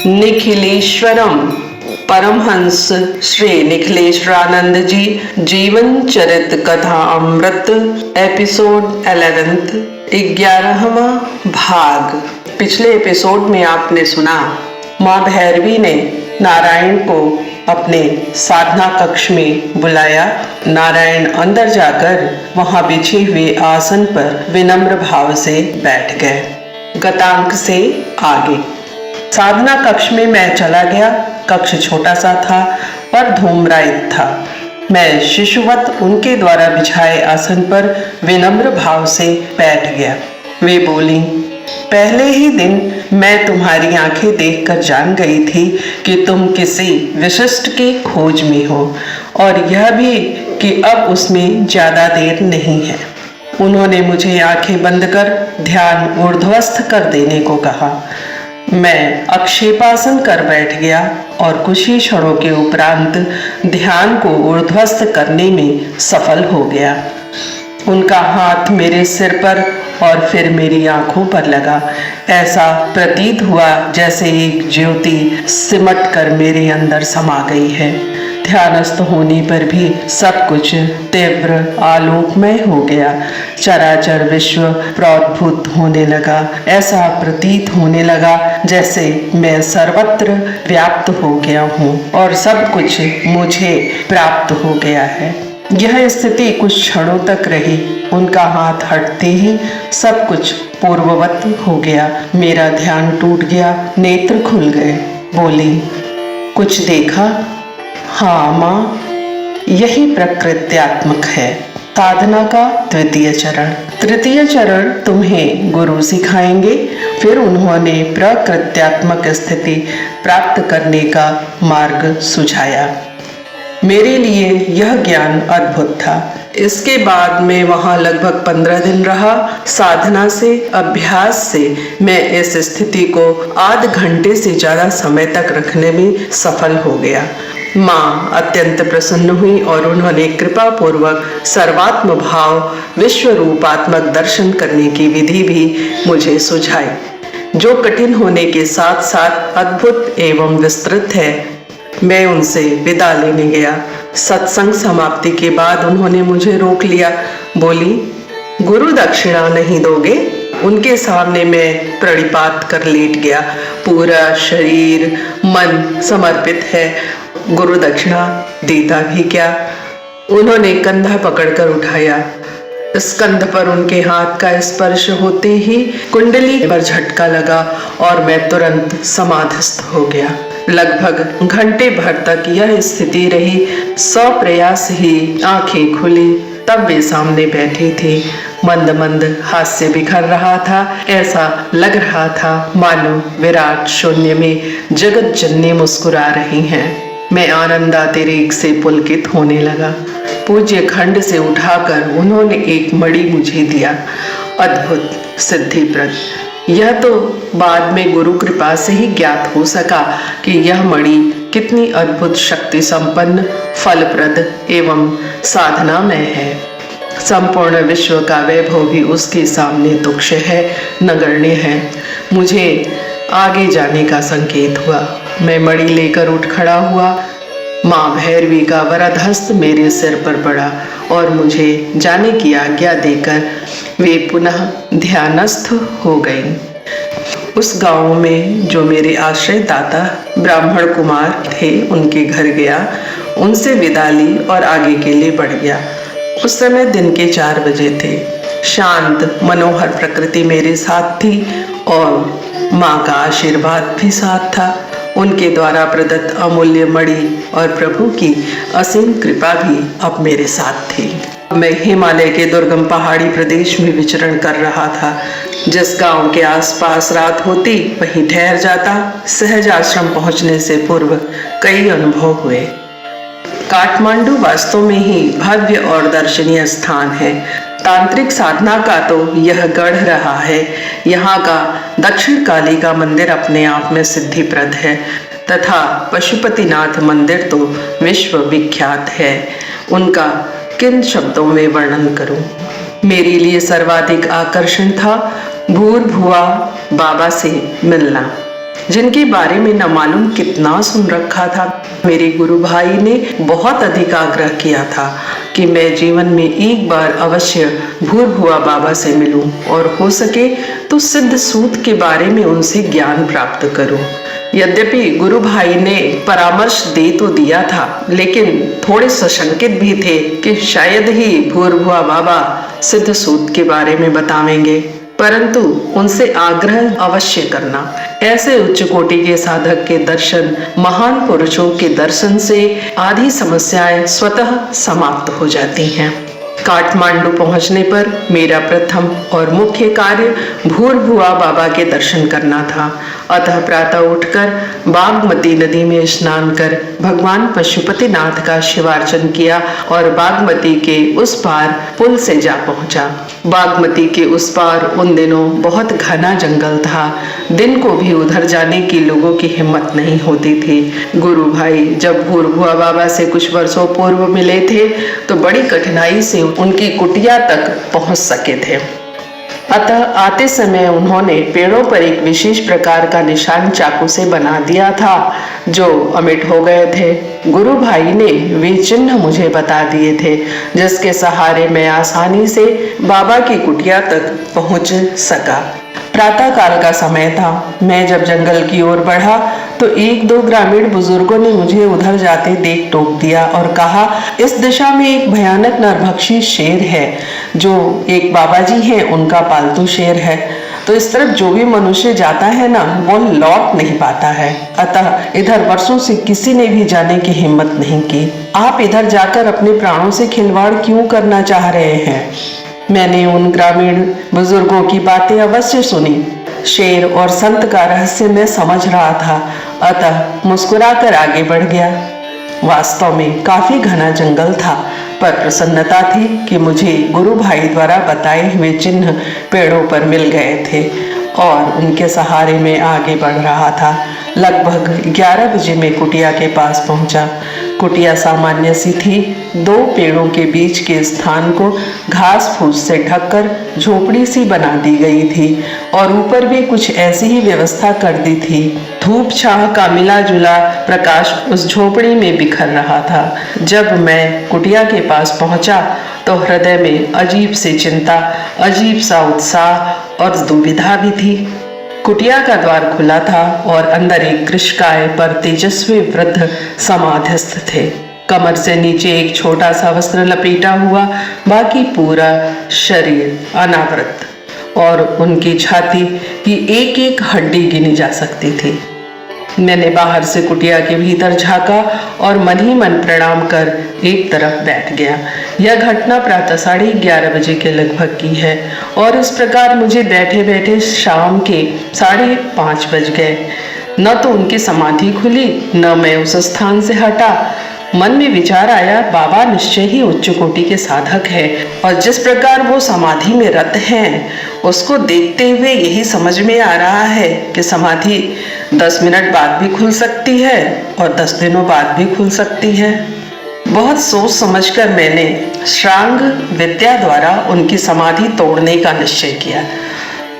निखिलेश्वरम परमहंस श्री निखिलेश्वरानंद जी जीवन चरित कथा अमृत एपिसोड 11 11वां भाग। पिछले एपिसोड में आपने सुना माँ भैरवी ने नारायण को अपने साधना कक्ष में बुलाया। नारायण अंदर जाकर वहां बिछे हुए आसन पर विनम्र भाव से बैठ गए। गतांक से आगे साधना कक्ष में मैं चला गया। कक्ष छोटा सा था पर धूम्रायित था। मैं शिशुवत उनके द्वारा बिछाए आसन पर विनम्र भाव से बैठ गया। वे बोली, पहले ही दिन मैं तुम्हारी आंखें देखकर जान गई थी कि तुम किसी विशिष्ट की खोज में हो और यह भी कि अब उसमें ज्यादा देर नहीं है। उन्होंने मुझे आंखें बंद कर ध्यान ऊर्ध्वस्त कर देने को कहा। मैं अक्षेपासन कर बैठ गया और कुछ ही क्षणों के उपरांत ध्यान को ऊर्ध्वस्त करने में सफल हो गया। उनका हाथ मेरे सिर पर और फिर मेरी आंखों पर लगा। ऐसा प्रतीत हुआ जैसे एक ज्योति सिमट कर मेरे अंदर समा गई है। ध्यानस्थ होने पर भी सब कुछ तीव्र आलोकमय हो गया। चराचर विश्व प्रोद्भूत होने लगा। ऐसा प्रतीत होने लगा जैसे मैं सर्वत्र व्याप्त हो गया हूँ और सब कुछ मुझे प्राप्त हो गया है। यह स्थिति कुछ क्षणों तक रही। उनका हाथ हटते ही सब कुछ पूर्ववत हो गया। मेरा ध्यान टूट गया, नेत्र खुल गए। बोली, कुछ देखा? हाँ माँ, यही प्रकृत्यात्मक है। साधना का द्वितीय चरण। तृतीय चरण तुम्हें गुरु सिखाएंगे। फिर उन्होंने प्रकृत्यात्मक स्थिति प्राप्त करने का मार्ग सुझाया। मेरे लिए यह ज्ञान अद्भुत था। इसके बाद मैं वहाँ लगभग 15 दिन रहा। साधना से, अभ्यास से मैं इस स्थिति को आध घंटे से ज़्यादा समय तक रखने में सफल हो गया। माँ अत्यंत प्रसन्न हुई और उन्होंने कृपा पूर्वक सर्वात्म भाव विश्व रूपात्मक दर्शन करने की विधि भी मुझे सुझाई, जो कठिन होने के साथ साथ अद्भुत एवं विस्तृत है। मैं उनसे विदा लेने गया। सत्संग समाप्ति के बाद उन्होंने मुझे रोक लिया। बोली, गुरु दक्षिणा नहीं दोगे? उनके सामने मैं प्रणिपात कर लेट गया। पूरा शरीर मन समर्पित है। गुरु दक्षिणा देता भी क्या? उन्होंने कंधा पकड़कर उठाया। स्कंध पर उनके हाथ का स्पर्श होते ही कुंडली पर झटका लगा और मैं तुरंत समाधिस्थ हो गया। लगभग घंटे भर तक यह स्थिति रही। सप्रयास ही आंखें खुली, तब वे सामने बैठी थी। मंद मंद हास्य बिखर रहा था। ऐसा लग रहा था मानो विराट शून्य में जगत जननी मुस्कुरा रही हैं। मैं आनंदातिरेक से पुलकित होने लगा। पूज्य खंड से उठाकर उन्होंने एक मणि मुझे दिया। अद्भुत सिद्धिप्रद। यह तो बाद में गुरु कृपा से ही ज्ञात हो सका कि यह मणि कितनी अद्भुत शक्ति संपन्न, फलप्रद एवं साधनामय है। संपूर्ण विश्व का वैभव भी उसके सामने तुच्छ है, नगण्य है। मुझे आगे जाने का संकेत हुआ। मैं मणि लेकर उठ खड़ा हुआ। माँ भैरवी का वरद हस्त मेरे सिर पर पड़ा और मुझे जाने की आज्ञा देकर वे पुनः ध्यानस्थ हो गईं। उस गांव में जो मेरे आश्रयदाता ब्राह्मण कुमार थे, उनके घर गया, उनसे विदा ली और आगे के लिए बढ़ गया। उस समय दिन के 4 बजे थे। शांत मनोहर प्रकृति मेरे साथ थी और माँ का आशीर्वाद भी साथ था। उनके द्वारा प्रदत्त अमूल्य मणि और प्रभु की असीम कृपा भी अब मेरे साथ थी। मैं हिमालय के दुर्गम पहाड़ी प्रदेश में विचरण कर रहा था। जिस गांव के आसपास रात होती वहीं ठहर जाता। सहज आश्रम पहुंचने से पूर्व कई अनुभव हुए। काठमांडू वास्तव में ही भव्य और दर्शनीय स्थान है। तांत्रिक साधना का तो यह गढ़ रहा है। यहाँ का दक्षिण काली का मंदिर अपने आप में सिद्धिप्रद है तथा पशुपतिनाथ मंदिर तो विश्व विख्यात है। उनका किन शब्दों में वर्णन करूं? मेरे लिए सर्वाधिक आकर्षण था भूर भुआ बाबा से मिलना। जिनके बारे में न मालूम कितना सुन रखा था। मेरे गुरु भाई ने बहुत अधिक आग्रह किया था कि मैं जीवन में एक बार अवश्य भूरभुआ बाबा से मिलूं और हो सके तो सिद्ध सूत के बारे में उनसे ज्ञान प्राप्त करूं। यद्यपि गुरु भाई ने परामर्श दे तो दिया था, लेकिन थोड़े सशंकित भी थे कि शायद ही भूरभुआ बाबा सिद्ध सूत के बारे में बतावेंगे, परंतु उनसे आग्रह अवश्य करना। ऐसे उच्च कोटि के साधक के दर्शन, महान पुरुषों के दर्शन से आधी समस्याएं स्वतः समाप्त हो जाती हैं। काठमांडू पहुंचने पर मेरा प्रथम और मुख्य कार्य भूरभुआ बाबा के दर्शन करना था। अतः प्रातः उठकर बागमती नदी में स्नान कर भगवान पशुपतिनाथ का शिवार्चन किया और बागमती के उस पार पुल से जा पहुंचा। बागमती के उस पार उन दिनों बहुत घना जंगल था। दिन को भी उधर जाने की लोगों की हिम्मत नहीं होती थी। गुरु भाई जब भूरभुआ बाबा से कुछ वर्षों पूर्व मिले थे तो बड़ी कठिनाई से उनकी कुटिया तक पहुंच सके थे। अतः आते समय उन्होंने पेड़ों पर एक विशेष प्रकार का निशान चाकू से बना दिया था, जो अमिट हो गए थे। गुरु भाई ने वे चिन्ह मुझे बता दिए थे, जिसके सहारे मैं आसानी से बाबा की कुटिया तक पहुंच सका। प्रातः काल का समय था। मैं जब जंगल की ओर बढ़ा तो एक दो ग्रामीण बुजुर्गों ने मुझे उधर जाते देख टोक दिया और कहा, इस दिशा में एक भयानक नरभक्षी शेर है, जो एक बाबा जी हैं, उनका पालतू शेर है। तो इस तरफ जो भी मनुष्य जाता है ना, वो लौट नहीं पाता है। अतः इधर वर्षों से किसी ने भी जाने की हिम्मत नहीं की। आप इधर जाकर अपने प्राणों से खिलवाड़ क्यों करना चाह रहे हैं? मैंने उन ग्रामीण बुजुर्गों की बातें अवश्य सुनी। शेर और संत का रहस्य मैं समझ रहा था, अतः मुस्कुराकर आगे बढ़ गया। वास्तव में काफी घना जंगल था, पर प्रसन्नता थी कि मुझे गुरु भाई द्वारा बताए हुए चिन्ह पेड़ों पर मिल गए थे और उनके सहारे में आगे बढ़ रहा था। लगभग 11 बजे मैं कुटिया के पास पहुंचा। कुटिया सामान्य सी थी। 2 पेड़ों के बीच के स्थान को घास फूस से ढककर झोपड़ी सी बना दी गई थी और ऊपर भी कुछ ऐसी ही व्यवस्था कर दी थी। धूप छाह का मिला जुला प्रकाश उस झोपड़ी में बिखर रहा था। जब मैं कुटिया के पास पहुंचा तो हृदय में अजीब सी चिंता, अजीब सा उत्साह और दुविधा भी थी। कुटिया का द्वार खुला था और अंदर एक कृष्णकाय पर तेजस्वी वृद्ध समाधिस्थ थे। कमर से नीचे एक छोटा सा वस्त्र लपेटा हुआ, बाकी पूरा शरीर अनावृत, और उनकी छाती की एक एक हड्डी गिनी जा सकती थी। मैंने बाहर से कुटिया के भीतर झांका और मन ही मन प्रणाम कर एक तरफ बैठ गया। यह घटना प्रातः 11:30 बजे के लगभग की है और इस प्रकार मुझे बैठे बैठे शाम के 5:30 बज गए। न तो उनकी समाधि खुली, न मैं उस स्थान से हटा। मन में विचार आया, बाबा निश्चय ही उच्च कोटि के साधक है और जिस प्रकार वो समाधि में रत हैं, उसको देखते हुए यही समझ में आ रहा है कि समाधि 10 मिनट बाद भी खुल सकती है और 10 दिनों बाद भी खुल सकती है। बहुत सोच समझकर मैंने श्रांग विद्या द्वारा उनकी समाधि तोड़ने का निश्चय किया।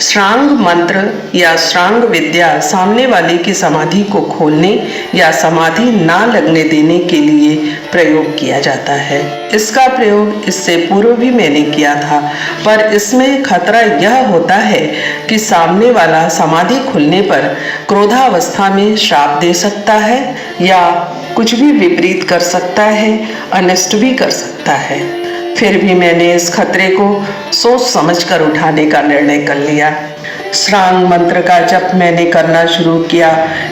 श्रांग मंत्र या श्रांग विद्या सामने वाले की समाधि को खोलने या समाधि ना लगने देने के लिए प्रयोग किया जाता है। इसका प्रयोग इससे पूर्व भी मैंने किया था, पर इसमें खतरा यह होता है कि सामने वाला समाधि खुलने पर क्रोधावस्था में श्राप दे सकता है या कुछ भी विपरीत कर सकता है, अनिष्ट भी कर सकता है। फिर भी मैंने इस खतरे को सोच समझकर उठाने का निर्णय कर लिया। श्रांग मंत्र का जप मैंने करना शुरू किया।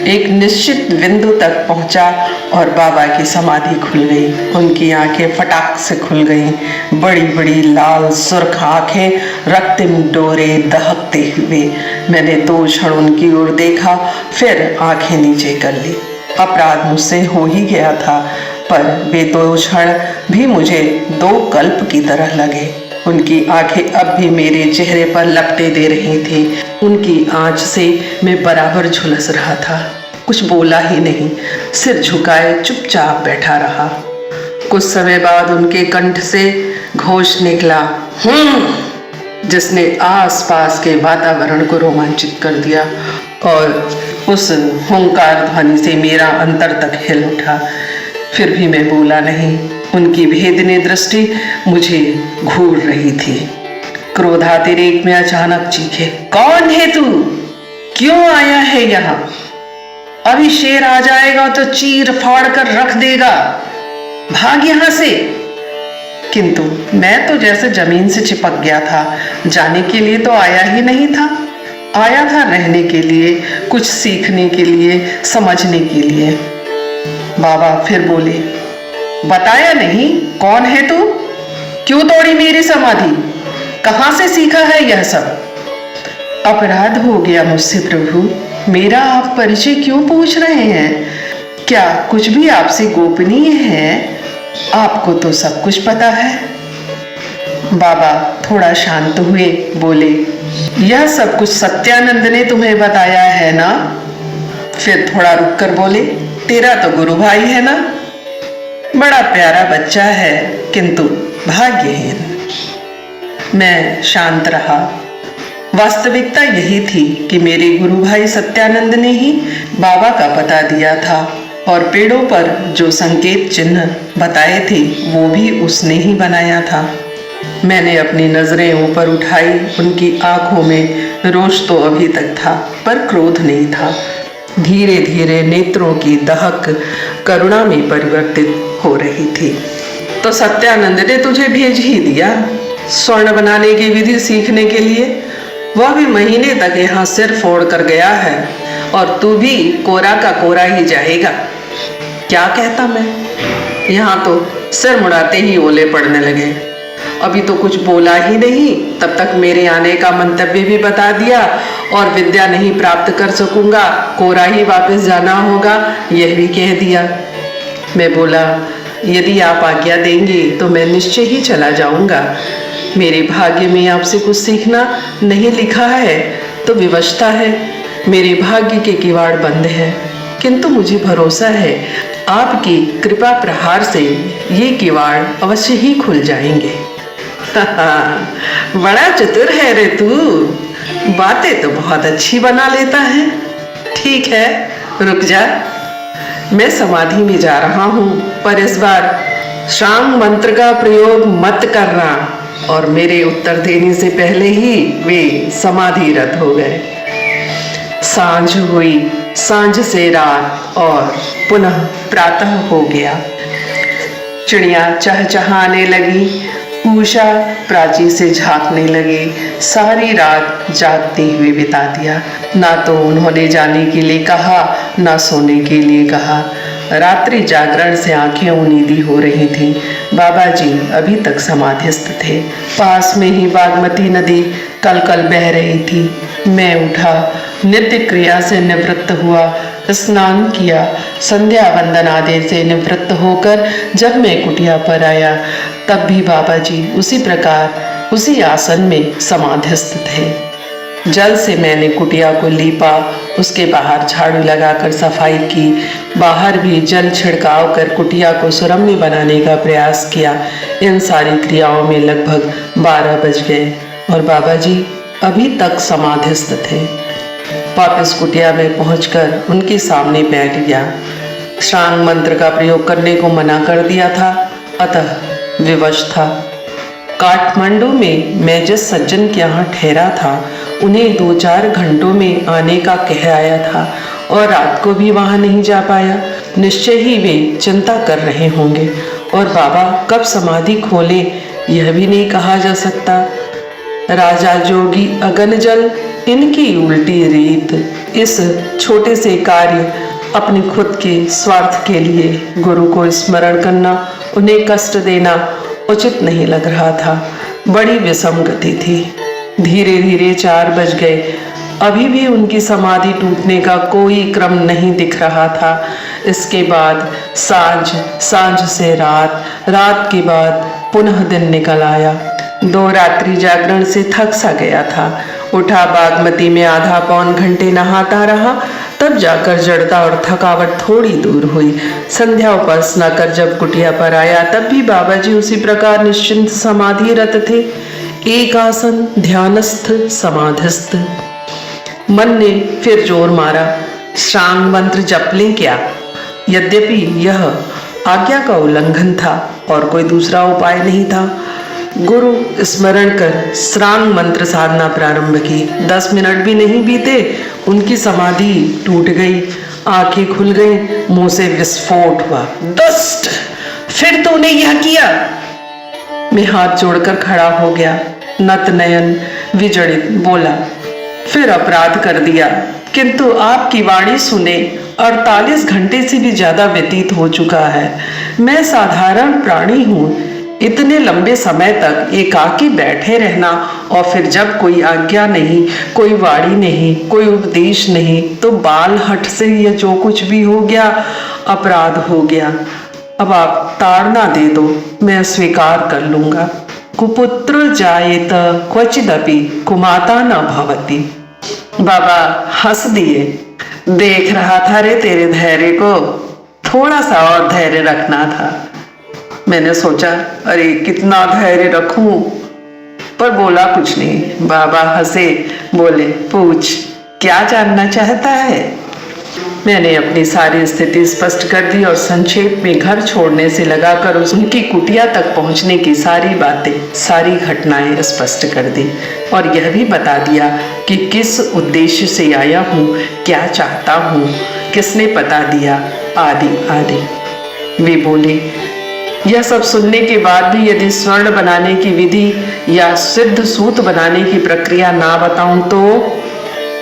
एक निश्चित बिंदु तक पहुंचा और बाबा की समाधि खुल गई। उनकी आंखें फटाक से खुल गईं। बड़ी बड़ी लाल सुर्ख आंखें रक्तिम डोरे दहकते हुए। मैंने 2 क्षण उनकी ओर देखा, फिर आंखें नीचे कर ली। अपराध मुझसे हो ही गया था, पर वे 2 क्षण भी मुझे 2 कल्प की तरह लगे। उनकी आंखें अब भी मेरे चेहरे पर लपटे दे रही थी। उनकी आंच से मैं बराबर झुलस रहा था। कुछ बोला ही नहीं, सिर झुकाए चुपचाप बैठा रहा। कुछ समय बाद उनके कंठ से घोष निकला, जिसने आसपास के वातावरण को रोमांचित कर दिया और उस हुंकार ध्वनि से मेरा अंतर तक हिल उठा। फिर भी मैं बोला नहीं। उनकी भेदनी दृष्टि मुझे घूर रही थी। क्रोधातिरेक में अचानक चीखे, कौन है तू? क्यों आया है यहाँ? अभी शेर आ जाएगा तो चीर फाड़ कर रख देगा। भाग यहां से। किंतु मैं तो जैसे जमीन से चिपक गया था। जाने के लिए तो आया ही नहीं था। आया था रहने के लिए, कुछ सीखने के लिए, समझने के लिए। बाबा फिर बोले, बताया नहीं कौन है तू? क्यों तोड़ी मेरी समाधि? कहां से सीखा है यह सब? अपराध हो गया मुझसे प्रभु। मेरा आप परिचय क्यों पूछ रहे हैं? क्या कुछ भी आपसे गोपनीय है? आपको तो सब कुछ पता है। बाबा थोड़ा शांत हुए, बोले, यह सब कुछ सत्यानंद ने तुम्हें बताया है ना? फिर थोड़ा रुककर बोले, तेरा तो गुरु भाई है ना? बड़ा प्यारा बच्चा है, किंतु भाग्यहीन। मैं शांत रहा। वास्तविकता यही थी कि मेरे गुरु भाई सत्यानंद ने ही बाबा का पता दिया था और पेड़ों पर जो संकेत चिन्ह बताए थे वो भी उसने ही बनाया था। मैंने अपनी नजरें ऊपर उठाई। उनकी आंखों में रोष तो अभी तक था, पर क्रोध नहीं था। धीरे धीरे नेत्रों की दहक करुणा में परिवर्तित हो रही थी। तो सत्यानंद ने तुझे भेज ही दिया स्वर्ण बनाने की विधि सीखने के लिए। वह भी महीने तक यहाँ सिर फोड़ कर गया है और तू भी कोरा का कोरा ही जाएगा। क्या कहता मैं? यहाँ तो सिर मुड़ाते ही ओले पड़ने लगे। अभी तो कुछ बोला ही नहीं, तब तक मेरे आने का मंतव्य भी बता दिया और विद्या नहीं प्राप्त कर सकूंगा, कोरा ही वापस जाना होगा, यह भी कह दिया। मैं बोला, यदि आप आज्ञा देंगे तो मैं निश्चय ही चला जाऊंगा। मेरे भाग्य में आपसे कुछ सीखना नहीं लिखा है तो विवशता है। मेरे भाग्य के किवाड़ बंद है, किंतु मुझे भरोसा है आपकी कृपा प्रहार से ये किवाड़ अवश्य ही खुल जाएंगे। बड़ा चतुर है रे तू, बातें तो बहुत अच्छी बना लेता है। ठीक है, रुक जा, मैं समाधि में जा रहा हूँ, पर इस बार शांग मंत्र का प्रयोग मत करना। और मेरे उत्तर देने से पहले ही वे समाधिरत हो गए। सांझ हुई, सांझ से रात और पुनः प्रातः हो गया। चिड़िया चहचहाने लगी, उषा प्राची से झांकने लगी। सारी रात जागते हुए बिता दिया। ना तो उन्होंने जाने के लिए कहा, ना सोने के लिए कहा। रात्रि जागरण से आंखें उनीदी हो रही थीं। बाबा जी अभी तक समाधिस्थ थे। पास में ही बागमती नदी कलकल बह रही थी। मैं उठा, नित्य क्रिया से निवृत्त हुआ, स्नान किया, संध्या वंदन आदि से निवृत्त होकर जब मैं कुटिया पर आया तब भी बाबा जी उसी प्रकार उसी आसन में समाधिस्थ थे। जल से मैंने कुटिया को लीपा, उसके बाहर झाड़ू लगाकर सफाई की, बाहर भी जल छिड़काव कर कुटिया को सुरम्य बनाने का प्रयास किया। इन सारी क्रियाओं में लगभग 12 बज गए और बाबा जी अभी तक समाधिस्थ थे। वापस कुटिया में पहुंचकर उनके सामने बैठ गया। शांग मंत्र का प्रयोग करने को मना कर दिया था, अतः विवश था। काठमांडू में मैं जिस सज्जन के यहाँ ठहरा था उन्हें 2-4 घंटों में आने का कह आया था और रात को भी वहाँ नहीं जा पाया। निश्चय ही वे चिंता कर रहे होंगे और बाबा कब समाधि खोले यह भी नहीं कहा जा सकता। राजा जोगी अगन जल, इनकी उल्टी रीत। इस छोटे से कार्य, अपने खुद के स्वार्थ के लिए गुरु को स्मरण करना, उन्हें कष्ट देना उचित नहीं लग रहा था। बड़ी विषम गति थी। धीरे धीरे 4 बज गए। अभी भी उनकी समाधि टूटने का कोई क्रम नहीं दिख रहा था। इसके बाद सांझ से रात, रात के बाद पुनः दिन निकल आया। 2 रात्रि जागरण से थक सा गया था। उठा, बागमती में आधा पौन घंटे नहाता रहा, तब जाकर जड़ता और थकावट थोड़ी दूर हुई। संध्या उपासना कर जब कुटिया पर आया तब भी बाबा जी उसी प्रकार निश्चिंत समाधिरत थे। एक आसन, ध्यानस्थ, समाधिस्थ। मन ने फिर जोर मारा, श्रांग मंत्र जप लें क्या? यद्यपि यह आज्ञा का उल्लंघन था और कोई दूसरा उपाय नहीं था। गुरु स्मरण कर श्रांग मंत्र साधना प्रारंभ की। 10 मिनट भी नहीं बीते, उनकी समाधि टूट गई, आंखें खुल गई, मुंह से विस्फोट हुआ। दुष्ट, फिर तूने यह किया? मैं हाथ जोड़कर खड़ा हो गया, नत नयन विजड़ित बोला, फिर अपराध कर दिया, किंतु आपकी वाणी सुने 48 घंटे से भी ज्यादा व्यतीत हो चुका है। मैं साधारण प्राणी हूँ, इतने लंबे समय तक एकाकी बैठे रहना और फिर जब कोई आज्ञा नहीं, कोई वाणी नहीं, कोई उपदेश नहीं, तो बाल हट से यह जो कुछ भी हो गया अपराध हो गया। अब आप ताड़ना दे दो, मैं स्वीकार कर लूंगा। कुपुत्र जायेत क्वचिदपि कुमाता न भवति। बाबा हंस दिए। देख रहा था रे तेरे धैर्य को, थोड़ा सा और धैर्य रखना था। मैंने सोचा अरे कितना धैर्य रखूं, पर बोला कुछ नहीं। बाबा हंसे, बोले पूछ, क्या जानना चाहता है? मैंने अपनी सारी स्थिति स्पष्ट कर दी और संक्षेप में घर छोड़ने से लगाकर उनकी कुटिया तक पहुंचने की सारी बातें, सारी घटनाएं स्पष्ट कर दी और यह भी बता दिया कि किस उद्देश्य से आया हूँ, क्या चाहता हूँ, किसने पता दिया, आदि आदि। वे बोले, यह सब सुनने के बाद भी यदि स्वर्ण बनाने की विधि या सिद्ध सूत बनाने की प्रक्रिया ना बताऊं तो?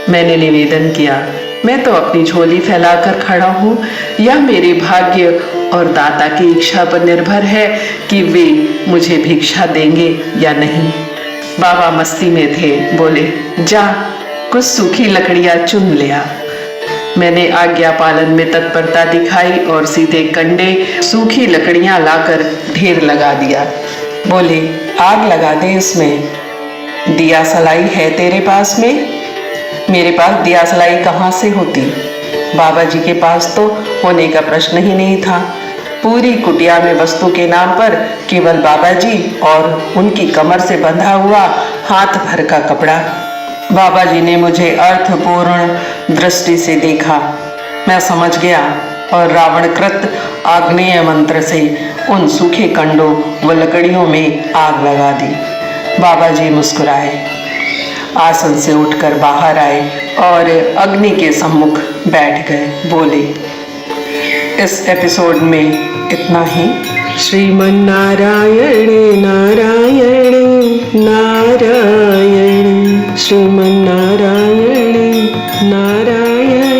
मैंने निवेदन किया, मैं तो अपनी झोली फैलाकर खड़ा हूँ। यह मेरे भाग्य और दाता की इच्छा पर निर्भर है कि वे मुझे भिक्षा देंगे या नहीं। बाबा मस्ती में थे, बोले जा कुछ सूखी लकड़ियां चुन लिया। मैंने आज्ञा पालन में तत्परता दिखाई और सीधे कंडे सूखी लकड़ियां लाकर ढेर लगा दिया। बोले आग लगा दे इसमें। दिया सलाई है तेरे पास में? मेरे पास दिया सलाई कहाँ से होती? बाबा जी के पास तो होने का प्रश्न ही नहीं था। पूरी कुटिया में वस्तु के नाम पर केवल बाबा जी और उनकी कमर से बंधा हुआ हाथ भर का कपड़ा। बाबा जी ने मुझे अर्थपूर्ण दृष्टि से देखा। मैं समझ गया और रावणकृत आग्नेय मंत्र से उन सूखे कंडों व लकड़ियों में आग लगा दी। बाबा जी मुस्कुराए, आसन से उठकर बाहर आए और अग्नि के सम्मुख बैठ गए। बोले इस एपिसोड में इतना ही। श्रीमन नारायण नारायण नारायण, श्रीमन नारायण नारायण।